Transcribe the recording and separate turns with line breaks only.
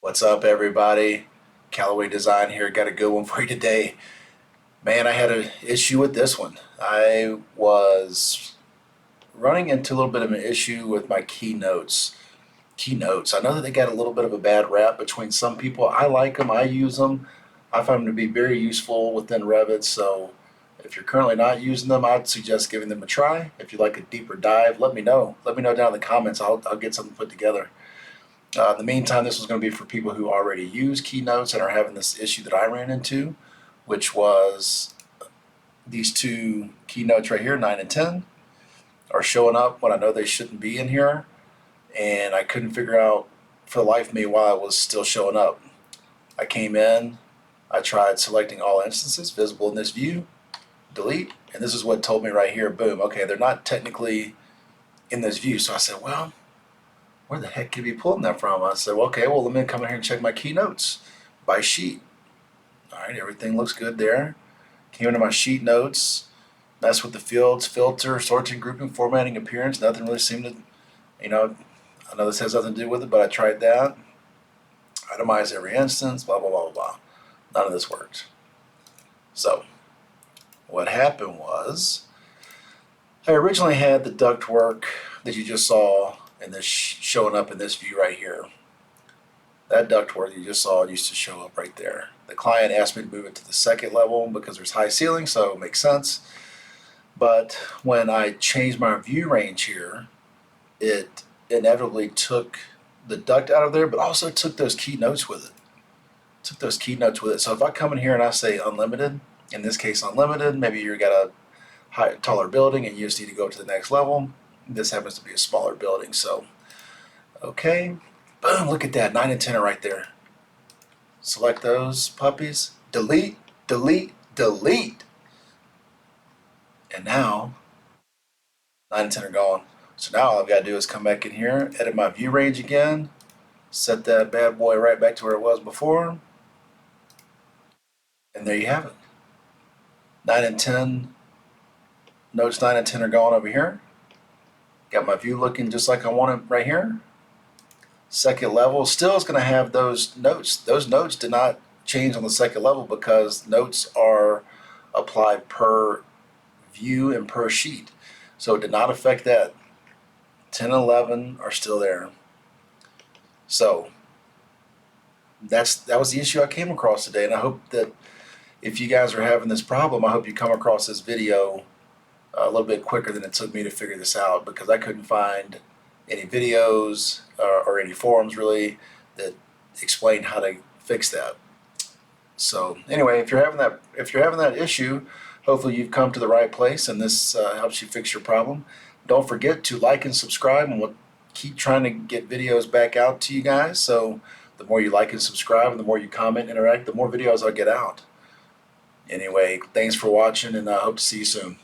What's up, everybody? Callaway Design here. Got a good one for you today. Man, I had an issue with this one. I was running into a little bit of an issue with my keynotes. Keynotes. I know that they got a little bit of a bad rap between some people. I like them. I use them. I find them to be very useful within Revit. So if you're currently not using them, I'd suggest giving them a try. If you'd like a deeper dive, let me know. Let me know down in the comments. I'll get something put together. In the meantime, this was going to be for people who already use Keynotes and are having this issue that I ran into, which was these two Keynotes right here, 9 and 10, are showing up when I know they shouldn't be in here, and I couldn't figure out for the life of me why it was still showing up. I came in, I tried selecting all instances visible in this view, delete, and this is what told me right here, boom, okay, they're not technically in this view. So I said, well, where the heck could you be pulling that from? I said, well, okay, well, let me come in here and check my keynotes by sheet. All right, everything looks good there. Came into my sheet notes, mess with the fields, filter, sorting, grouping, formatting, appearance. Nothing really seemed to, I know this has nothing to do with it, but I tried that. Itemize every instance, blah, blah, blah, blah, blah. None of this worked. So what happened was I originally had the ductwork that you just saw and this showing up in this view right here. That ductwork you just saw used to show up right there. The client asked me to move it to the second level because there's high ceiling, so it makes sense. But when I changed my view range here, it inevitably took the duct out of there, but also took those keynotes with it. So if I come in here and I say unlimited, in this case unlimited, maybe you've got a taller building and you just need to go to the next level. This happens to be a smaller building, so okay, boom, look at that, 9 and 10 are right there. Select those puppies, delete, delete, delete, and now 9 and 10 are gone. So now all I've got to do is come back in here, edit my view range again, set that bad boy right back to where it was before, and there you have it. 9 and 10, notes 9 and 10 are gone over here. Got my view looking just like I want it right here. Second level still is going to have those notes. Those notes did not change on the second level because notes are applied per view and per sheet. So it did not affect that. 10 and 11 are still there. So that was the issue I came across today, and I hope that if you guys are having this problem, I hope you come across this video a little bit quicker than it took me to figure this out, because I couldn't find any videos or any forums really that explain how to fix that. So anyway, if you're having that issue, hopefully you've come to the right place and this helps you fix your problem. Don't forget to like and subscribe, and we'll keep trying to get videos back out to you guys. So the more you like and subscribe and the more you comment, interact, the more videos I'll get out. Anyway, thanks for watching, and I hope to see you soon.